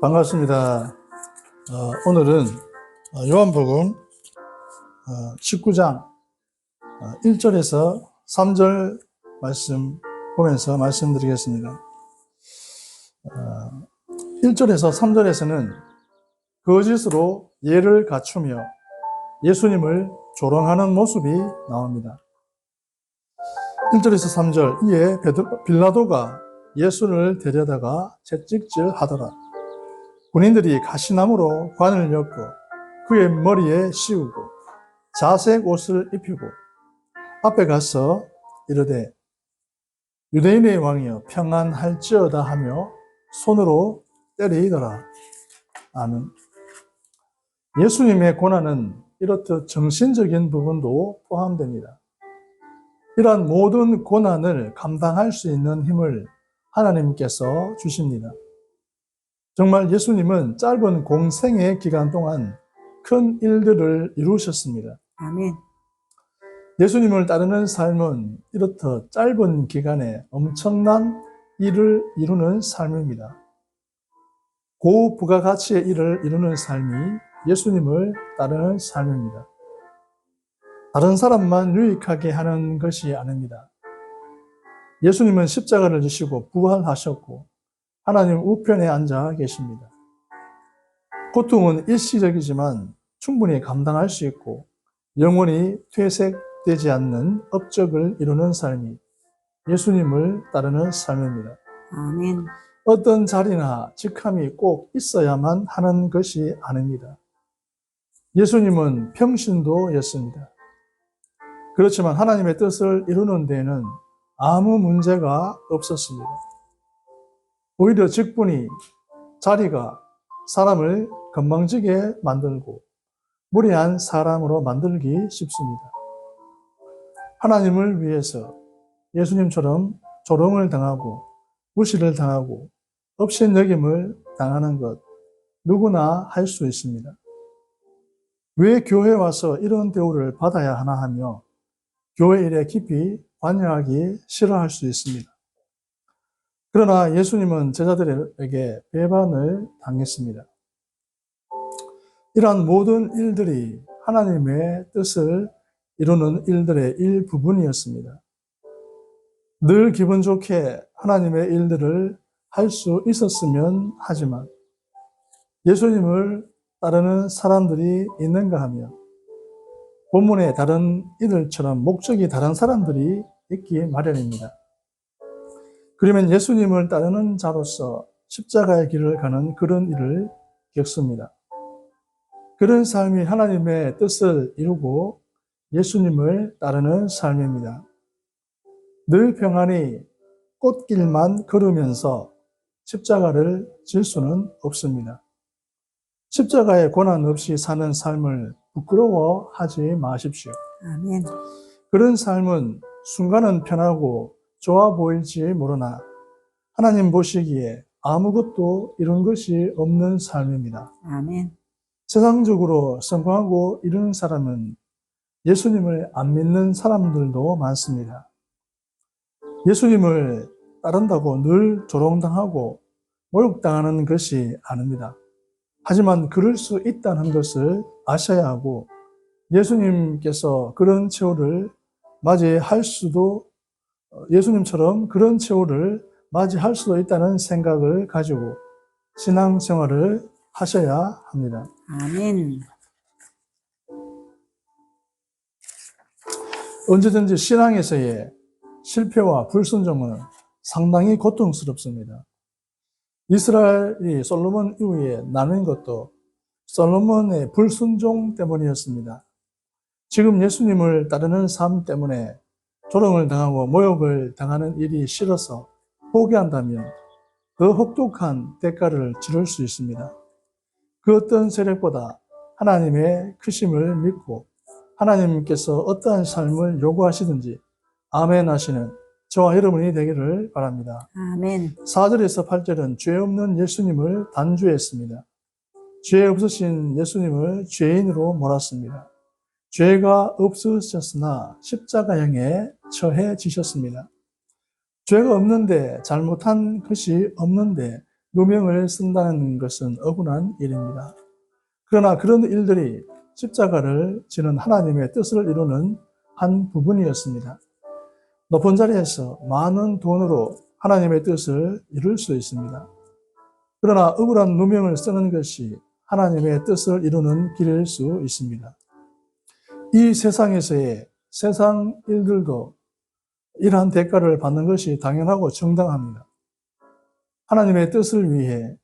반갑습니다. 오늘은 요한복음 19장 1절에서 3절 말씀 보면서 말씀드리겠습니다. 1절에서 3절에서는 거짓으로 예를 갖추며 예수님을 조롱하는 모습이 나옵니다. 1절에서 3절, 이에 빌라도가 예수를 데려다가 채찍질하더라. 군인들이 가시나무로 관을 엮고 그의 머리에 씌우고 자색 옷을 입히고 앞에 가서 이르되 유대인의 왕이여 평안할지어다 하며 손으로 때리더라. 아멘. 예수님의 고난은 이렇듯 정신적인 부분도 포함됩니다. 이러한 모든 고난을 감당할 수 있는 힘을 하나님께서 주십니다. 정말 예수님은 짧은 공생의 기간 동안 큰 일들을 이루셨습니다. 아멘. 예수님을 따르는 삶은 이렇듯 짧은 기간에 엄청난 일을 이루는 삶입니다. 고부가가치의 일을 이루는 삶이 예수님을 따르는 삶입니다. 다른 사람만 유익하게 하는 것이 아닙니다. 예수님은 십자가를 지시고 부활하셨고 하나님 우편에 앉아 계십니다. 고통은 일시적이지만 충분히 감당할 수 있고 영원히 퇴색되지 않는 업적을 이루는 삶이 예수님을 따르는 삶입니다. 아멘. 어떤 자리나 직함이 꼭 있어야만 하는 것이 아닙니다. 예수님은 평신도였습니다. 그렇지만 하나님의 뜻을 이루는 데에는 아무 문제가 없었습니다. 오히려 직분이, 자리가 사람을 건방지게 만들고 무례한 사람으로 만들기 쉽습니다. 하나님을 위해서 예수님처럼 조롱을 당하고 무시를 당하고 업신여김을 당하는 것 누구나 할 수 있습니다. 왜 교회에 와서 이런 대우를 받아야 하나 하며 교회 일에 깊이 관여하기 싫어할 수 있습니다. 그러나 예수님은 제자들에게 배반을 당했습니다. 이러한 모든 일들이 하나님의 뜻을 이루는 일들의 일부분이었습니다. 늘 기분 좋게 하나님의 일들을 할 수 있었으면 하지만 예수님을 따르는 사람들이 있는가 하며 본문의 다른 이들처럼 목적이 다른 사람들이 있기 마련입니다. 그러면 예수님을 따르는 자로서 십자가의 길을 가는 그런 일을 겪습니다. 그런 삶이 하나님의 뜻을 이루고 예수님을 따르는 삶입니다. 늘 평안히 꽃길만 걸으면서 십자가를 질 수는 없습니다. 십자가의 고난 없이 사는 삶을 부끄러워하지 마십시오. 아멘. 그런 삶은 순간은 편하고 좋아 보일지 모르나 하나님 보시기에 아무것도 이룬 것이 없는 삶입니다. 아멘. 세상적으로 성공하고 이루는 사람은 예수님을 안 믿는 사람들도 많습니다. 예수님을 따른다고 늘 조롱당하고 모욕당하는 것이 아닙니다. 하지만 그럴 수 있다는 것을 아셔야 하고 예수님께서 그런 최후를 맞이할 수도 예수님처럼 그런 최후를 맞이할 수도 있다는 생각을 가지고 신앙생활을 하셔야 합니다. 아멘. 언제든지 신앙에서의 실패와 불순종은 상당히 고통스럽습니다. 이스라엘이 솔로몬 이후에 나눈 것도 솔로몬의 불순종 때문이었습니다. 지금 예수님을 따르는 삶 때문에 조롱을 당하고 모욕을 당하는 일이 싫어서 포기한다면 더 혹독한 대가를 치를 수 있습니다. 그 어떤 세력보다 하나님의 크심을 믿고 하나님께서 어떠한 삶을 요구하시든지 아멘 하시는 저와 여러분이 되기를 바랍니다. 아멘. 4절에서 8절은 죄 없는 예수님을 단죄했습니다. 죄 없으신 예수님을 죄인으로 몰았습니다. 죄가 없으셨으나 십자가형에 처해지셨습니다. 죄가 없는데, 잘못한 것이 없는데 누명을 쓴다는 것은 억울한 일입니다. 그러나 그런 일들이 십자가를 지는 하나님의 뜻을 이루는 한 부분이었습니다. 높은 자리에서 많은 돈으로 하나님의 뜻을 이룰 수 있습니다. 그러나 억울한 누명을 쓰는 것이 하나님의 뜻을 이루는 길일 수 있습니다. 이 세상에서의 세상 일들도 이러한 대가를 받는 것이 당연하고 정당합니다. 하나님의 뜻을 위해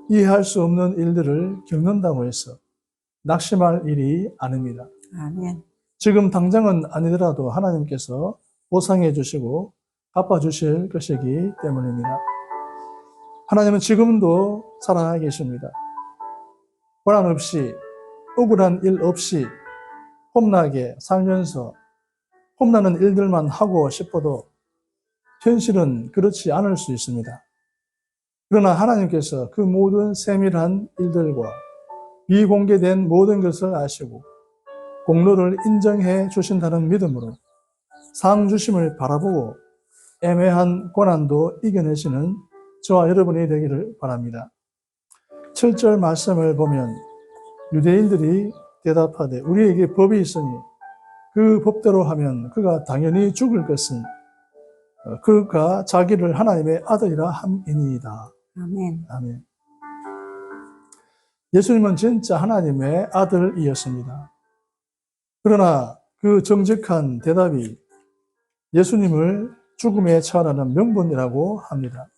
이해할 수 없는 일들을 겪는다고 해서 낙심할 일이 아닙니다. 아멘. 지금 당장은 아니더라도 하나님께서 보상해 주시고 갚아주실 것이기 때문입니다. 하나님은 지금도 살아 계십니다. 고난 없이, 억울한 일 없이 험나게 살면서 험나는 일들만 하고 싶어도 현실은 그렇지 않을 수 있습니다. 그러나 하나님께서 그 모든 세밀한 일들과 비공개된 모든 것을 아시고 공로를 인정해 주신다는 믿음으로 상 주심을 바라보고 애매한 고난도 이겨내시는 저와 여러분이 되기를 바랍니다. 7절 말씀을 보면 유대인들이 대답하되 우리에게 법이 있으니 그 법대로 하면 그가 당연히 죽을 것은 그가 자기를 하나님의 아들이라 함이니이다. 아멘. 아멘. 예수님은 진짜 하나님의 아들이었습니다. 그러나 그 정직한 대답이 예수님을 죽음에 처하라는 명분이라고 합니다.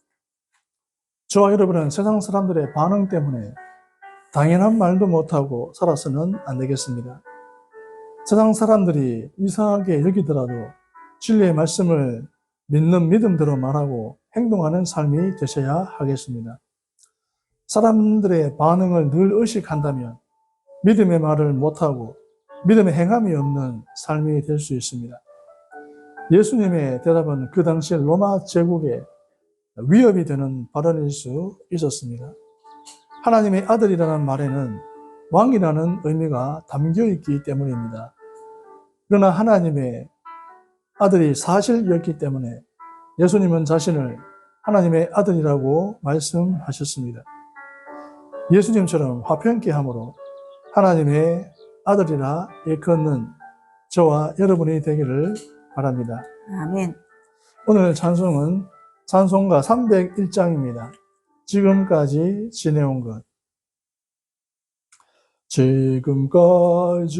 저와 여러분은 세상 사람들의 반응 때문에 당연한 말도 못하고 살아서는 안 되겠습니다. 세상 사람들이 이상하게 여기더라도 진리의 말씀을 믿는 믿음대로 말하고 행동하는 삶이 되셔야 하겠습니다. 사람들의 반응을 늘 의식한다면 믿음의 말을 못하고 믿음의 행함이 없는 삶이 될 수 있습니다. 예수님의 대답은 그 당시 로마 제국에 위협이 되는 발언일 수 있었습니다. 하나님의 아들이라는 말에는 왕이라는 의미가 담겨 있기 때문입니다. 그러나 하나님의 아들이 사실이었기 때문에 예수님은 자신을 하나님의 아들이라고 말씀하셨습니다. 예수님처럼 화평케 함으로 하나님의 아들이라 일컫는 저와 여러분이 되기를 바랍니다. 아멘. 오늘 찬송은 찬송가 301장입니다. 지금까지 지내온 것. 지금까지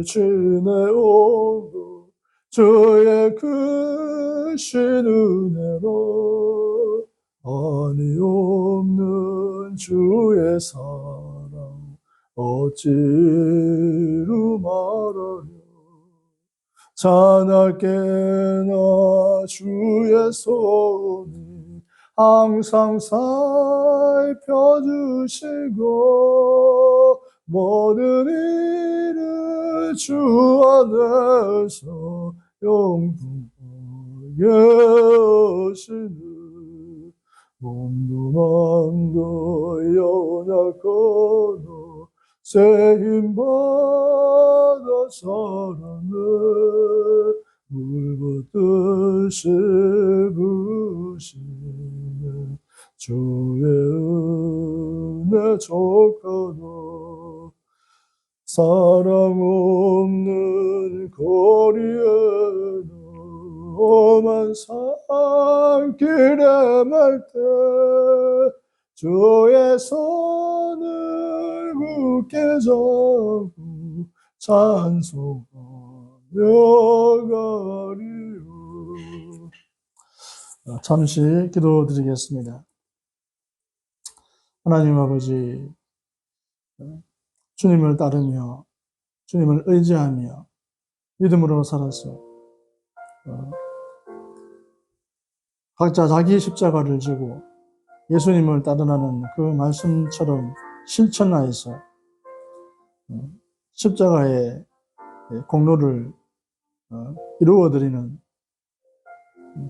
지내온 것 주의 크신 은혜로 아니 없는 주의 사랑 어찌로 말하려 자나깨나 주의 손이 항상 살펴주시고 모든 일을 주 안에서 영분하게 하시는 몸도 마음도 연약하고 새 힘받아 살았네 물붓듯이 부시는 주의 은혜 족하다 사랑 없는 거리에는 험한 산길에 말 때 주의 손을 굳게 잡고 찬송하며 가리요. 잠시 기도드리겠습니다. 하나님 아버지, 주님을 따르며 주님을 의지하며 믿음으로 살아서 각자 자기 십자가를 지고 예수님을 따르라는 그 말씀처럼 실천하여서 십자가의 공로를 이루어드리는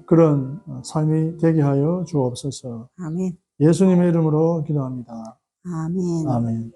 그런 삶이 되게 하여 주옵소서. 아멘. 예수님의 이름으로 기도합니다. 아멘. 아멘.